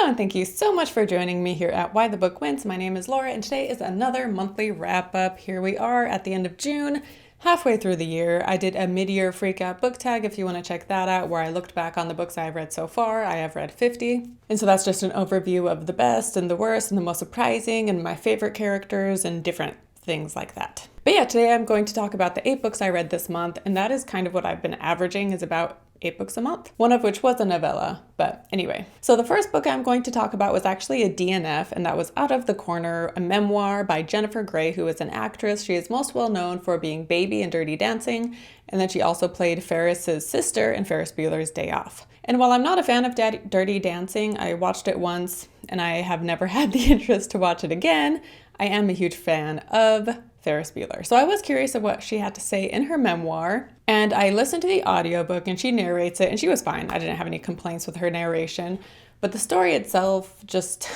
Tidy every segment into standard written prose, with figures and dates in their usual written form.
Hello and thank you so much for joining me here at Why the Book Wins. My name is Laura and today is another monthly wrap up. Here we are at the end of June, halfway through the year. I did a mid-year freak out book tag if you want to check that out, where I looked back on the books I've read so far. I have read 50. And so that's just an overview of the best and the worst and the most surprising and my favorite characters and different things like that. But yeah, today I'm going to talk about the 8 books I read this month, and that is kind of what I've been averaging, is about 8 books a month, one of which was a novella. But anyway, so the first book I'm going to talk about was actually a DNF, and that was Out of the Corner, a memoir by Jennifer Grey, who is an actress. She is most well known for being Baby in Dirty Dancing, and then she also played Ferris's sister in Ferris Bueller's Day Off. And while I'm not a fan of Dirty Dancing, I watched it once and I have never had the interest to watch it again. I am a huge fan of Ferris Bueller. So I was curious of what she had to say in her memoir, and I listened to the audiobook and she narrates it and she was fine. I didn't have any complaints with her narration, but the story itself just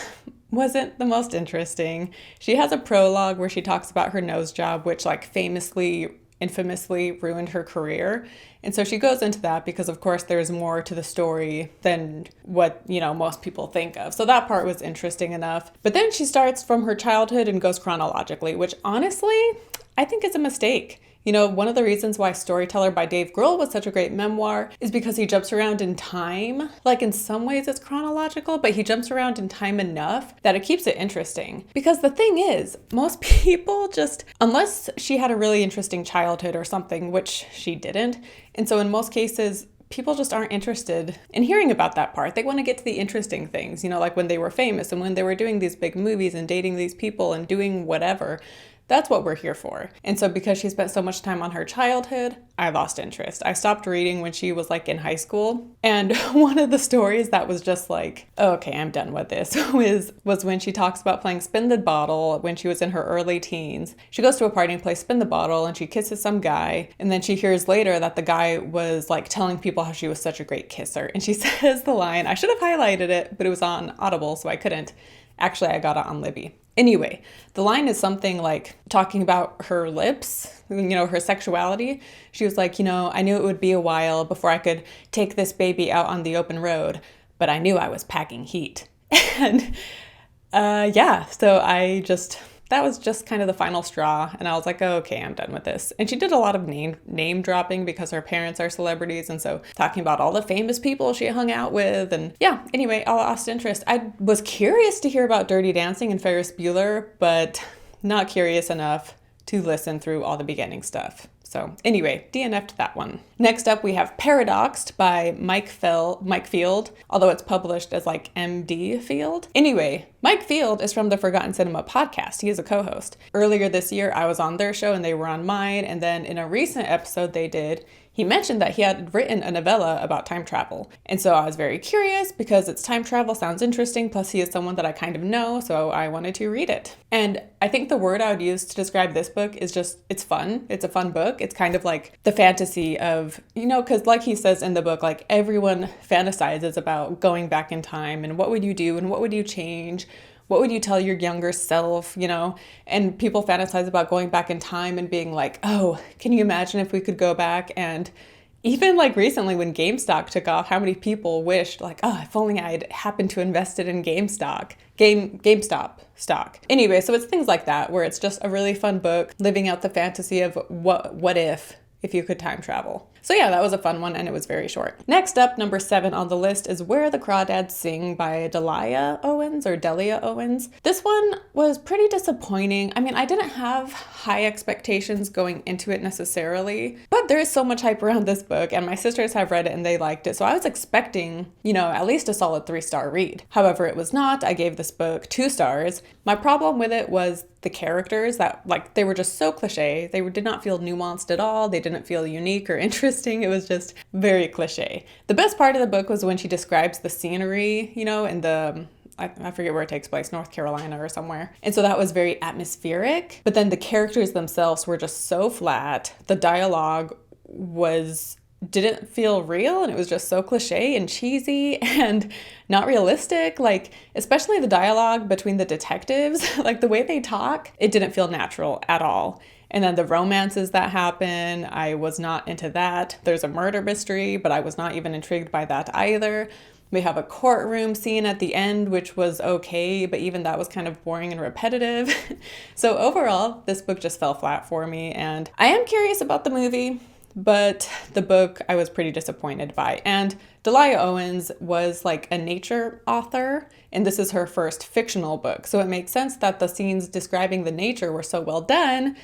wasn't the most interesting. She has a prologue where she talks about her nose job, which infamously ruined her career. And so she goes into that because of course there's more to the story than what, most people think of. So that part was interesting enough. But then she starts from her childhood and goes chronologically, which honestly, I think is a mistake. One of the reasons why Storyteller by Dave Grohl was such a great memoir is because he jumps around in time. Like in some ways it's chronological, but he jumps around in time enough that it keeps it interesting. Because the thing is, most people just, unless she had a really interesting childhood or something, which she didn't. And so in most cases, people just aren't interested in hearing about that part. They want to get to the interesting things, like when they were famous and when they were doing these big movies and dating these people and doing whatever. That's what we're here for. And so because she spent so much time on her childhood, I lost interest. I stopped reading when she was in high school. And one of the stories that was just like, okay, I'm done with this, was when she talks about playing Spin the Bottle when she was in her early teens. She goes to a party and plays Spin the Bottle and she kisses some guy. And then she hears later that the guy was telling people how she was such a great kisser. And she says the line, I should have highlighted it, but it was on Audible, so I couldn't. Actually, I got it on Libby. Anyway, the line is something like talking about her lips, her sexuality. She was like, I knew it would be a while before I could take this baby out on the open road, but I knew I was packing heat. And so that was just kind of the final straw. And I was like, oh, okay, I'm done with this. And she did a lot of name dropping because her parents are celebrities. And so talking about all the famous people she hung out with. And yeah, anyway, I lost interest. I was curious to hear about Dirty Dancing and Ferris Bueller, but not curious enough to listen through all the beginning stuff. So anyway, DNF'd that one. Next up, we have Paradoxed by Mike Field, although it's published as MD Field. Anyway, Mike Field is from the Forgotten Cinema podcast. He is a co-host. Earlier this year, I was on their show and they were on mine. And then in a recent episode he mentioned that he had written a novella about time travel. And so I was very curious because it's time travel, sounds interesting. Plus he is someone that I kind of know, so I wanted to read it. And I think the word I would use to describe this book is just, it's fun. It's a fun book. It's kind of like the fantasy of, because like he says in the book, everyone fantasizes about going back in time and what would you do and what would you change? What would you tell your younger self, And people fantasize about going back in time and being like, oh, can you imagine if we could go back? And even recently when GameStop took off, how many people wished oh, if only I'd happened to invest it in GameStop stock. Anyway, so it's things like that where it's just a really fun book, living out the fantasy of what if you could time travel. So yeah, that was a fun one and it was very short. Next up, number 7 on the list is Where the Crawdads Sing by Delia Owens. This one was pretty disappointing. I mean, I didn't have high expectations going into it necessarily, but there is so much hype around this book and my sisters have read it and they liked it. So I was expecting, at least a solid 3-star read. However, it was not. I gave this book 2 stars. My problem with it was the characters that they were just so cliche. They did not feel nuanced at all. They didn't feel unique or interesting. It was just very cliche. The best part of the book was when she describes the scenery, in I forget where it takes place, North Carolina or somewhere. And so that was very atmospheric, but then the characters themselves were just so flat. The dialogue didn't feel real and it was just so cliche and cheesy and not realistic, especially the dialogue between the detectives, the way they talk, it didn't feel natural at all. And then the romances that happen, I was not into that. There's a murder mystery, but I was not even intrigued by that either. We have a courtroom scene at the end, which was okay, but even that was kind of boring and repetitive. So overall, this book just fell flat for me, and I am curious about the movie, but the book I was pretty disappointed by. And Delia Owens was like a nature author, and this is her first fictional book. So it makes sense that the scenes describing the nature were so well done,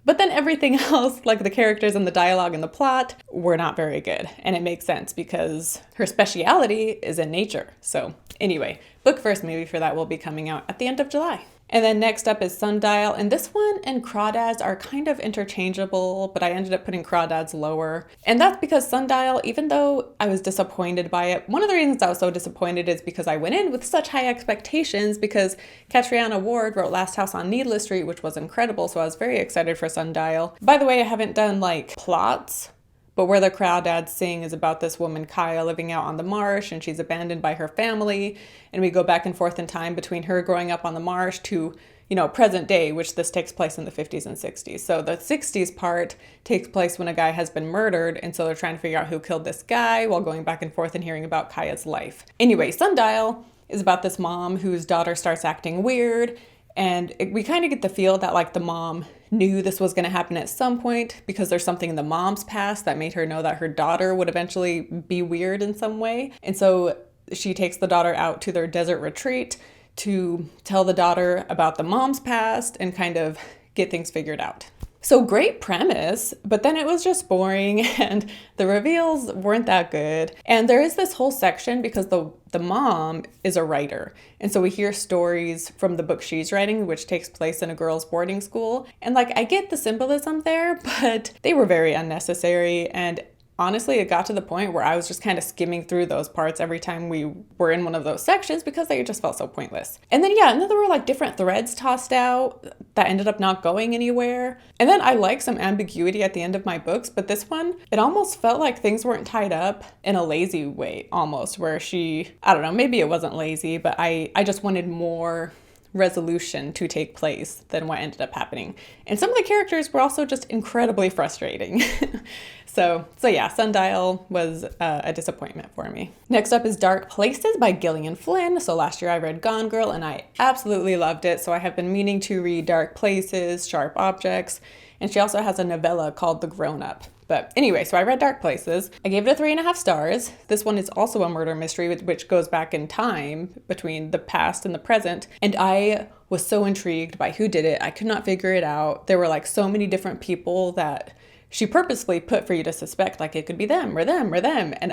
but then everything else, like the characters and the dialogue and the plot, were not very good. And it makes sense because her speciality is in nature. So anyway, book first movie for that will be coming out at the end of July. And then next up is Sundial, and this one and Crawdads are kind of interchangeable, but I ended up putting Crawdads lower. And that's because Sundial, even though I was disappointed by it, one of the reasons I was so disappointed is because I went in with such high expectations because Catriona Ward wrote Last House on Needless Street, which was incredible, so I was very excited for Sundial. By the way, I haven't done like plots, but where the Crawdads sing is about this woman, Kaya, living out on the marsh, and she's abandoned by her family. And we go back and forth in time between her growing up on the marsh to, present day, which this takes place in the 50s and 60s. So the 60s part takes place when a guy has been murdered, and so they're trying to figure out who killed this guy while going back and forth and hearing about Kaya's life. Anyway, Sundial is about this mom whose daughter starts acting weird, and we kind of get the feel that like the mom knew this was going to happen at some point because there's something in the mom's past that made her know that her daughter would eventually be weird in some way. And so she takes the daughter out to their desert retreat to tell the daughter about the mom's past and kind of get things figured out. So great premise, but then it was just boring and the reveals weren't that good. And there is this whole section because the mom is a writer. And so we hear stories from the book she's writing, which takes place in a girls' boarding school. And like, I get the symbolism there, but they were very unnecessary. And honestly, it got to the point where I was just kind of skimming through those parts every time we were in one of those sections because they just felt so pointless. And then there were like different threads tossed out that ended up not going anywhere. And then I like some ambiguity at the end of my books, but this one, it almost felt like things weren't tied up in a lazy way almost, where I don't know, maybe it wasn't lazy, but I just wanted more resolution to take place than what ended up happening. And some of the characters were also just incredibly frustrating. So yeah, Sundial was a disappointment for me. Next up is Dark Places by Gillian Flynn. So last year I read Gone Girl and I absolutely loved it. So I have been meaning to read Dark Places, Sharp Objects, and she also has a novella called The Grown Up. But anyway, so I read Dark Places. I gave it 3.5 stars. This one is also a murder mystery, which goes back in time between the past and the present. And I was so intrigued by who did it. I could not figure it out. There were like so many different people that she purposefully put for you to suspect, like it could be them or them or them. And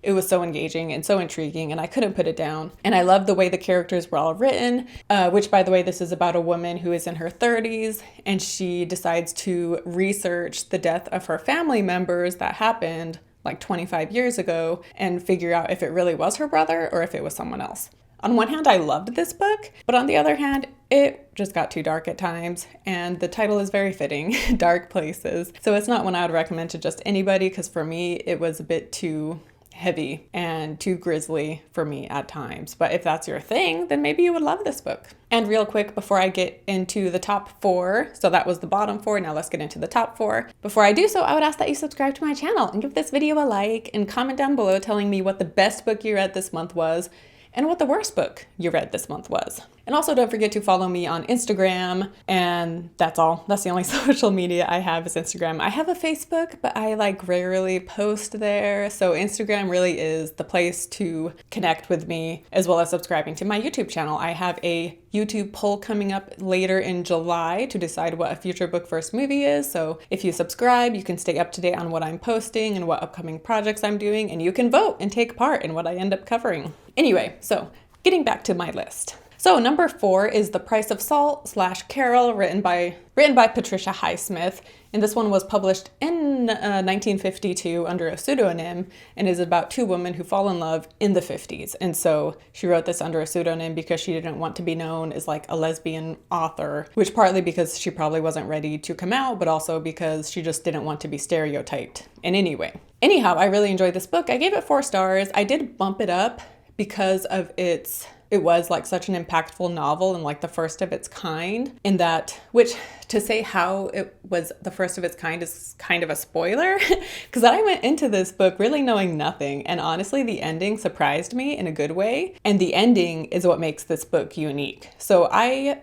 it was so engaging and so intriguing, and I couldn't put it down. And I love the way the characters were all written, which, by the way, this is about a woman who is in her 30s, and she decides to research the death of her family members that happened like 25 years ago and figure out if it really was her brother or if it was someone else. On one hand, I loved this book, but on the other hand, it just got too dark at times, and the title is very fitting, Dark Places. So it's not one I would recommend to just anybody, because for me, it was a bit too heavy and too grisly for me at times. But if that's your thing, then maybe you would love this book. And real quick, before I get into the top 4, so that was the bottom 4, now let's get into the top 4. Before I do so, I would ask that you subscribe to my channel and give this video a like and comment down below telling me what the best book you read this month was and what the worst book you read this month was. And also don't forget to follow me on Instagram, and that's all. That's the only social media I have is Instagram. I have a Facebook, but I rarely post there. So Instagram really is the place to connect with me, as well as subscribing to my YouTube channel. I have a YouTube poll coming up later in July to decide what a future book first movie is. So if you subscribe, you can stay up to date on what I'm posting and what upcoming projects I'm doing, and you can vote and take part in what I end up covering. Anyway, so getting back to my list. So number 4 is The Price of Salt / Carol, written by Patricia Highsmith. And this one was published in 1952 under a pseudonym and is about 2 women who fall in love in the 50s. And so she wrote this under a pseudonym because she didn't want to be known as a lesbian author, which partly because she probably wasn't ready to come out, but also because she just didn't want to be stereotyped in any way. Anyhow, I really enjoyed this book. I gave it 4 stars. I did bump it up because of its it was like such an impactful novel and like the first of its kind, in that, which to say how it was the first of its kind is kind of a spoiler, because I went into this book really knowing nothing, and honestly the ending surprised me in a good way, and the ending is what makes this book unique. So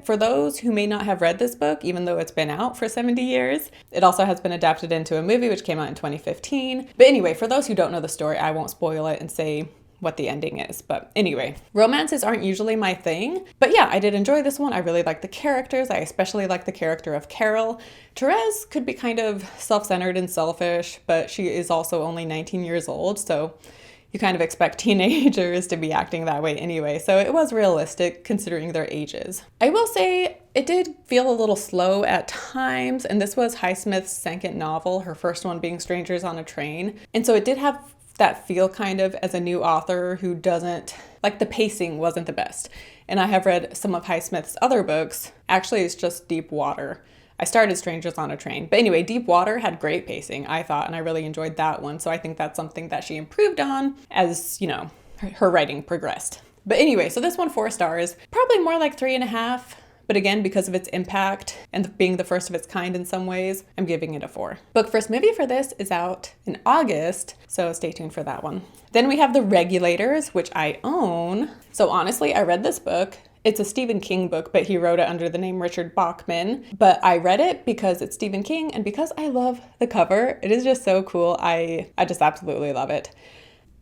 for those who may not have read this book, even though it's been out for 70 years, it also has been adapted into a movie which came out in 2015. But anyway, for those who don't know the story, I won't spoil it and say what the ending is. But anyway, romances aren't usually my thing. But yeah, I did enjoy this one. I really like the characters. I especially like the character of Carol. Therese could be kind of self-centered and selfish, but she is also only 19 years old. So you kind of expect teenagers to be acting that way anyway. So it was realistic considering their ages. I will say it did feel a little slow at times. And this was Highsmith's second novel, her first one being Strangers on a Train. And so it did have that feel kind of as a new author who doesn't, like the pacing wasn't the best. And I have read some of Highsmith's other books. Actually, it's just Deep Water. I started Strangers on a Train. But anyway, Deep Water had great pacing, I thought, and I really enjoyed that one. So I think that's something that she improved on as, you know, her writing progressed. But anyway, so this one, 4 stars, probably more like 3.5. But again, because of its impact and being the first of its kind in some ways, I'm giving it a 4. Book first movie for this is out in August, so stay tuned for that one. Then we have The Regulators, which I own. So honestly, I read this book. It's a Stephen King book, but he wrote it under the name Richard Bachman. But I read it because it's Stephen King and because I love the cover. It is just so cool. I just absolutely love it.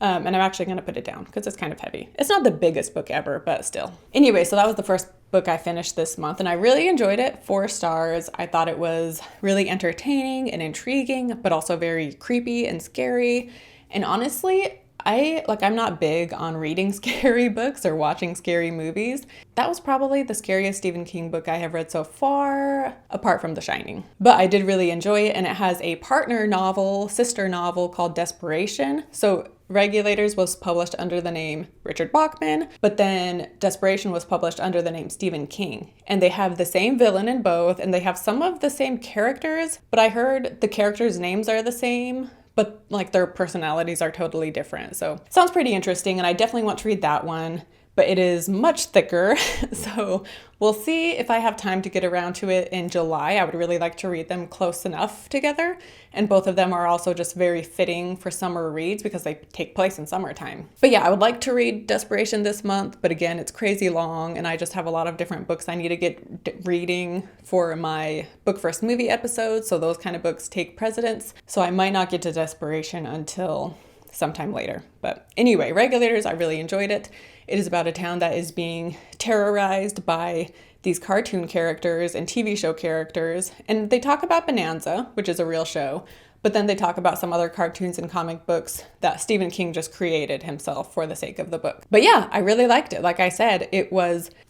And I'm actually going to put it down because it's kind of heavy. It's not the biggest book ever, but still. Anyway, so that was the first book I finished this month, and I really enjoyed it. 4 stars. I thought it was really entertaining and intriguing, but also very creepy and scary. And honestly, I'm not big on reading scary books or watching scary movies. That was probably the scariest Stephen King book I have read so far, apart from The Shining. But I did really enjoy it, and it has a partner novel, sister novel called Desperation. So Regulators was published under the name Richard Bachman, but then Desperation was published under the name Stephen King. And they have the same villain in both, and they have some of the same characters, but I heard the characters' names are the same, but like their personalities are totally different. So it sounds pretty interesting, and I definitely want to read that one, but it is much thicker. So we'll see if I have time to get around to it in July. I would really like to read them close enough together. And both of them are also just very fitting for summer reads because they take place in summertime. But yeah, I would like to read Desperation this month, but again, it's crazy long and I just have a lot of different books I need to get reading for my book first movie episodes. So those kind of books take precedence. So I might not get to Desperation until sometime later. But anyway, Regulators, I really enjoyed it. It is about a town that is being terrorized by these cartoon characters and TV show characters. And they talk about Bonanza, which is a real show, but then they talk about some other cartoons and comic books that Stephen King just created himself for the sake of the book. But yeah, I really liked it. Like I said, it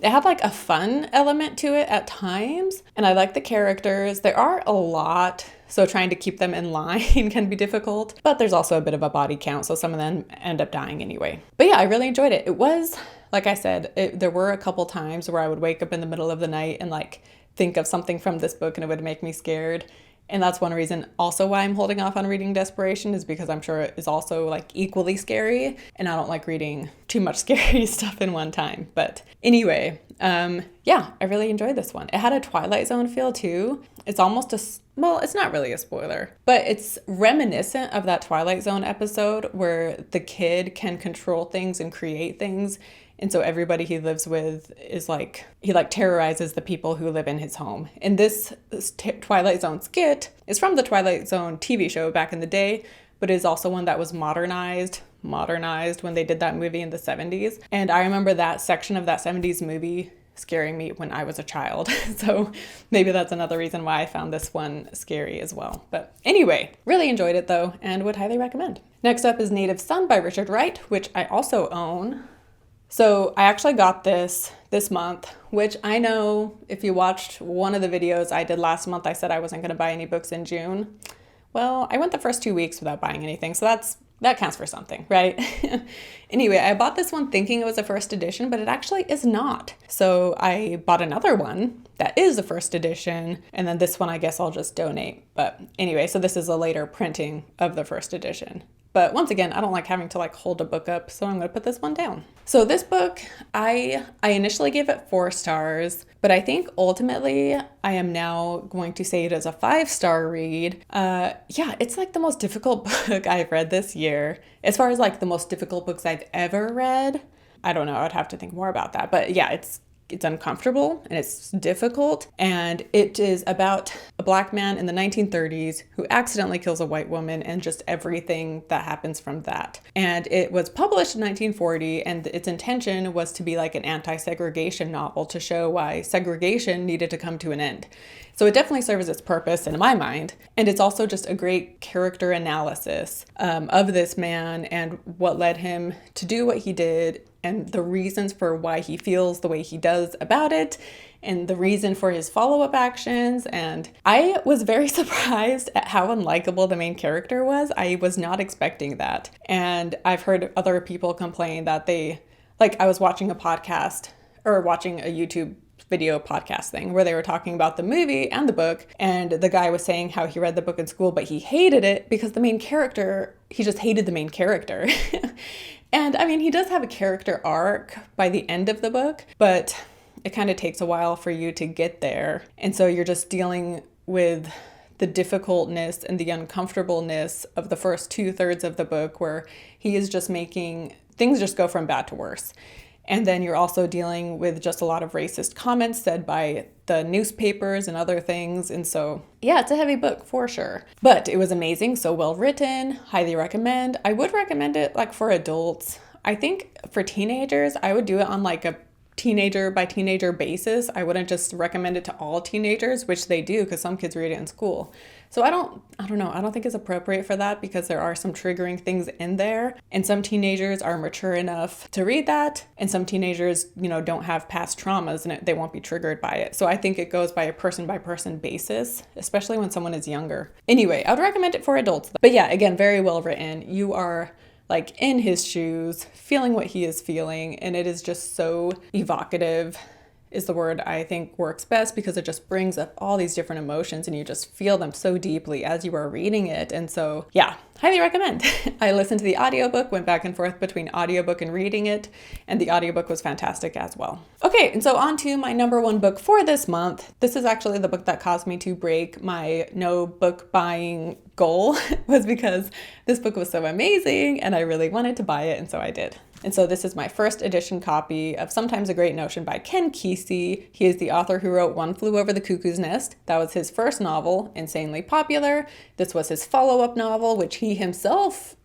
had like a fun element to it at times, and I like the characters. There are a lot, so trying to keep them in line can be difficult, but there's also a bit of a body count, so some of them end up dying anyway. But yeah, I really enjoyed it. It was, like I said, there were a couple times where I would wake up in the middle of the night and like think of something from this book and it would make me scared. And that's one reason also why I'm holding off on reading Desperation, is because I'm sure it is also like equally scary, and I don't like reading too much scary stuff in one time. But anyway, yeah, I really enjoyed this one. It had a Twilight Zone feel too. It's almost well, it's not really a spoiler, but it's reminiscent of that Twilight Zone episode where the kid can control things and create things. And so everybody he lives with is like, he like terrorizes the people who live in his home. And this Twilight Zone skit is from the Twilight Zone TV show back in the day, but is also one that was modernized when they did that movie in the 70s. And I remember that section of that 70s movie scaring me when I was a child. So maybe that's another reason why I found this one scary as well. But anyway, really enjoyed it though, and would highly recommend. Next up is Native Son by Richard Wright, which I also own. So I actually got this month, which I know if you watched one of the videos I did last month, I said I wasn't going to buy any books in June. Well, I went the first 2 weeks without buying anything, so that counts for something, right? Anyway, I bought this one thinking it was a first edition, but it actually is not. So I bought another one that is a first edition, and then this one I guess I'll just donate. But anyway, so this is a later printing of the first edition. But once again, I don't like having to like hold a book up, so I'm going to put this one down. So this book, I initially gave it 4 stars, but I think ultimately I am now going to say it as a 5-star read. Yeah, it's like the most difficult book I've read this year. As far as like the most difficult books I've ever read, I don't know, I'd have to think more about that. But yeah, it's uncomfortable and it's difficult, and it is about a Black man in the 1930s who accidentally kills a white woman and just everything that happens from that. And it was published in 1940, and its intention was to be like an anti-segregation novel to show why segregation needed to come to an end. So it definitely serves its purpose in my mind. And it's also just a great character analysis of this man and what led him to do what he did, and the reasons for why he feels the way he does about it, and the reason for his follow-up actions. And I was very surprised at how unlikable the main character was. I was not expecting that. And I've heard other people complain that I was watching a podcast or watching a YouTube video podcast thing where they were talking about the movie and the book, and the guy was saying how he read the book in school, but he hated it because he just hated the main character. And I mean, he does have a character arc by the end of the book, but it kind of takes a while for you to get there. And so you're just dealing with the difficultness and the uncomfortableness of the first 2/3 of the book, where he is just making things just go from bad to worse. And then you're also dealing with just a lot of racist comments said by the newspapers and other things. And so, yeah, it's a heavy book for sure. But it was amazing, so well written, highly recommend. I would recommend it like for adults. I think for teenagers, I would do it on like a teenager by teenager basis. I wouldn't just recommend it to all teenagers, which they do because some kids read it in school. So I don't know. I don't think it's appropriate for that because there are some triggering things in there, and some teenagers are mature enough to read that, and some teenagers, don't have past traumas and they won't be triggered by it. So I think it goes by a person basis, especially when someone is younger. Anyway, I would recommend it for adults. But yeah, again, very well written. You are like in his shoes, feeling what he is feeling, and it is just so evocative is the word I think works best, because it just brings up all these different emotions and you just feel them so deeply as you are reading it. And so, yeah, highly recommend. I listened to the audiobook, went back and forth between audiobook and reading it, and the audiobook was fantastic as well. Okay, and so on to my number 1 book for this month. This is actually the book that caused me to break my no book buying goal, was because this book was so amazing and I really wanted to buy it, and so I did. And so this is my first edition copy of Sometimes a Great Notion by Ken Kesey. He is the author who wrote One Flew Over the Cuckoo's Nest. That was his first novel, insanely popular. This was his follow-up novel, which he himself,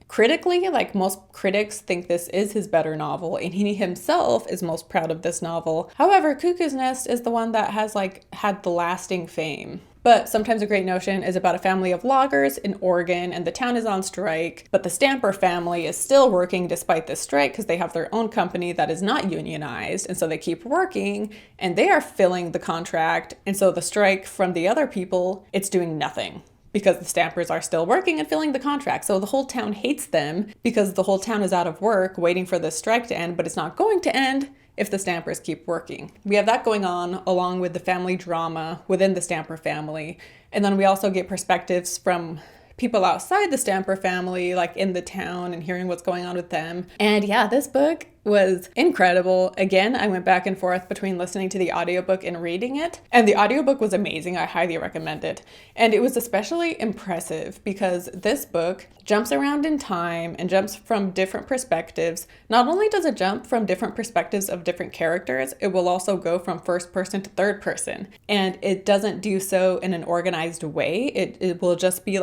critically, most critics think this is his better novel, and he himself is most proud of this novel. However, Cuckoo's Nest is the one that has had the lasting fame. But Sometimes a Great Notion is about a family of loggers in Oregon, and the town is on strike, but the Stamper family is still working despite this strike because they have their own company that is not unionized, and so they keep working, and they are filling the contract, and so the strike from the other people, it's doing nothing, because the Stampers are still working and filling the contract. So the whole town hates them because the whole town is out of work waiting for this strike to end, but it's not going to end if the Stampers keep working. We have that going on along with the family drama within the Stamper family. And then we also get perspectives from people outside the Stamper family, in the town, and hearing what's going on with them. And yeah, this book was incredible. Again, I went back and forth between listening to the audiobook and reading it. And the audiobook was amazing. I highly recommend it. And it was especially impressive because this book jumps around in time and jumps from different perspectives. Not only does it jump from different perspectives of different characters, it will also go from first person to third person. And it doesn't do so in an organized way. It will just be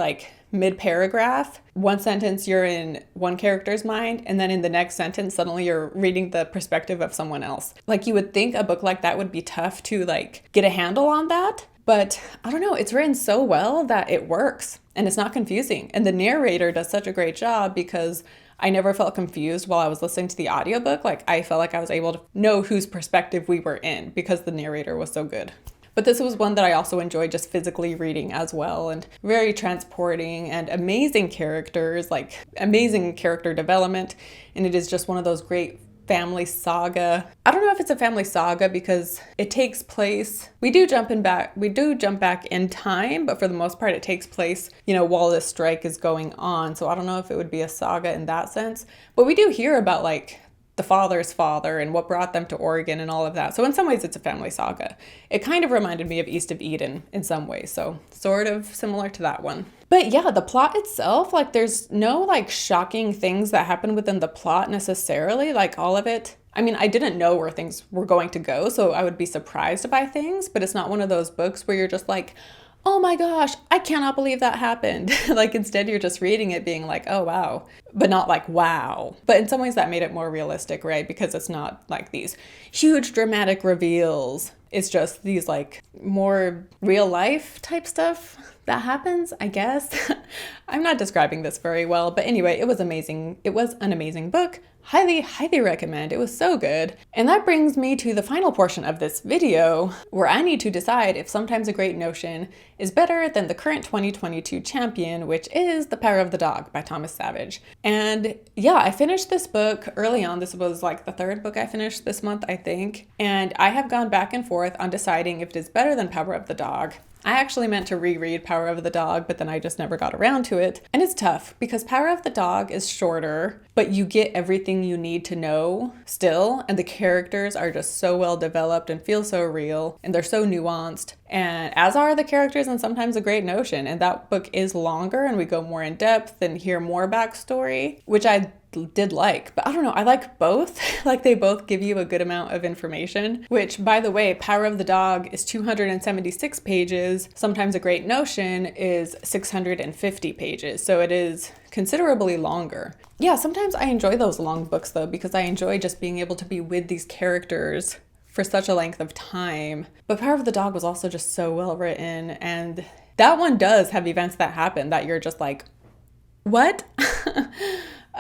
mid-paragraph. One sentence you're in one character's mind, and then in the next sentence suddenly you're reading the perspective of someone else. You would think a book like that would be tough to get a handle on that, but I don't know, it's written so well that it works and it's not confusing. And the narrator does such a great job because I never felt confused while I was listening to the audiobook. I felt like I was able to know whose perspective we were in because the narrator was so good. But this was one that I also enjoyed just physically reading as well, and very transporting and amazing characters, amazing character development. And it is just one of those great family saga. I don't know if it's a family saga because it takes place, we do jump back in time, but for the most part it takes place, while this strike is going on. So I don't know if it would be a saga in that sense, but we do hear about like the father's father and what brought them to Oregon and all of that. So in some ways it's a family saga. It kind of reminded me of East of Eden in some ways, so sort of similar to that one. But yeah, the plot itself, like there's no like shocking things that happen within the plot necessarily, like all of it. I mean, I didn't know where things were going to go, so I would be surprised by things, but it's not one of those books where you're just like, oh my gosh, I cannot believe that happened. Like instead you're just reading it being like, oh wow, but not like wow. But in some ways that made it more realistic, right? Because it's not like these huge dramatic reveals. It's just these like more real life type stuff that happens, I guess. I'm not describing this very well, but anyway, it was amazing. It was an amazing book. Highly, highly recommend. It was so good. And that brings me to the final portion of this video where I need to decide if Sometimes a Great Notion is better than the current 2022 champion, which is The Power of the Dog by Thomas Savage. And yeah, I finished this book early on. This was like the third book I finished this month, I think. And I have gone back and forth on deciding if it is better than Power of the Dog. I actually meant to reread Power of the Dog, but then I just never got around to it. And it's tough because Power of the Dog is shorter, but you get everything you need to know still. And the characters are just so well developed and feel so real. And they're so nuanced. And as are the characters in Sometimes a Great Notion. And that book is longer and we go more in depth and hear more backstory, which I did like, but I don't know, I like both. Like they both give you a good amount of information, which by the way, Power of the Dog is 276 pages. Sometimes a Great Notion is 650 pages. So it is considerably longer. Yeah, sometimes I enjoy those long books though, because I enjoy just being able to be with these characters for such a length of time. But Power of the Dog was also just so well written. And that one does have events that happen that you're just like, what?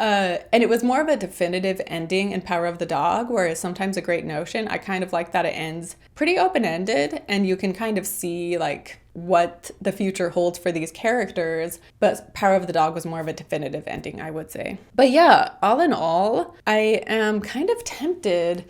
And it was more of a definitive ending in Power of the Dog, whereas Sometimes a Great Notion, I kind of like that it ends pretty open-ended and you can kind of see like what the future holds for these characters, but Power of the Dog was more of a definitive ending, I would say. But yeah, all in all, I am kind of tempted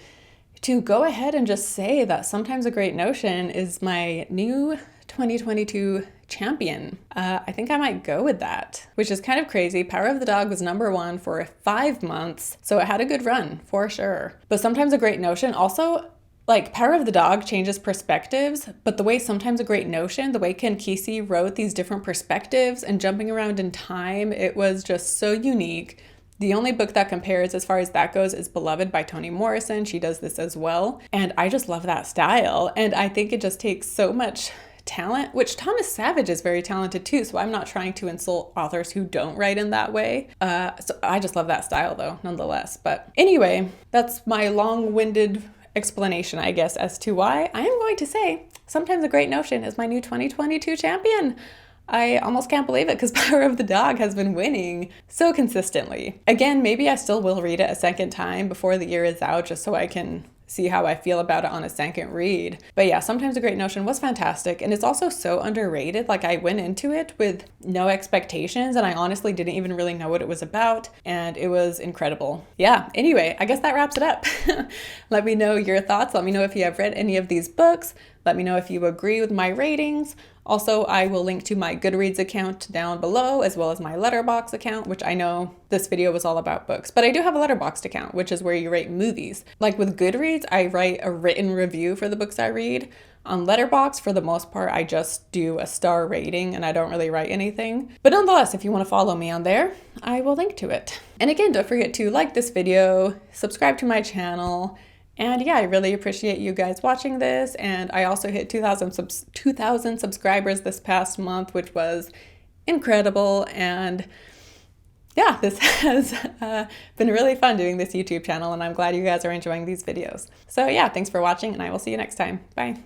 to go ahead and just say that Sometimes a Great Notion is my new 2022 champion. I think I might go with that, which is kind of crazy. Power of the Dog was #1 for 5 months, so it had a good run for sure. But Sometimes a Great Notion also, like Power of the Dog changes perspectives, but the way Sometimes a Great Notion, the way Ken Kesey wrote these different perspectives and jumping around in time, it was just so unique. The only book that compares as far as that goes is Beloved by Toni Morrison. She does this as well. And I just love that style. And I think it just takes so much talent, which Thomas Savage is very talented too. So I'm not trying to insult authors who don't write in that way. So I just love that style though, nonetheless. But anyway, that's my long-winded explanation, I guess, as to why I am going to say Sometimes a Great Notion is my new 2022 champion. I almost can't believe it because Power of the Dog has been winning so consistently. Again, maybe I still will read it a second time before the year is out just so I can see how I feel about it on a second read. But yeah, Sometimes a Great Notion was fantastic. And it's also so underrated. Like I went into it with no expectations and I honestly didn't even really know what it was about. And it was incredible. Yeah, anyway, I guess that wraps it up. Let me know your thoughts. Let me know if you have read any of these books. Let me know if you agree with my ratings. Also, I will link to my Goodreads account down below, as well as my Letterboxd account, which I know this video was all about books, but I do have a Letterboxd account, which is where you rate movies. Like with Goodreads, I write a written review for the books I read. On Letterboxd, for the most part, I just do a star rating and I don't really write anything. But nonetheless, if you want to follow me on there, I will link to it. And again, don't forget to like this video, subscribe to my channel, and yeah, I really appreciate you guys watching this. And I also hit 2,000 subscribers this past month, which was incredible. And yeah, this has been really fun doing this YouTube channel, and I'm glad you guys are enjoying these videos. So yeah, thanks for watching, and I will see you next time. Bye.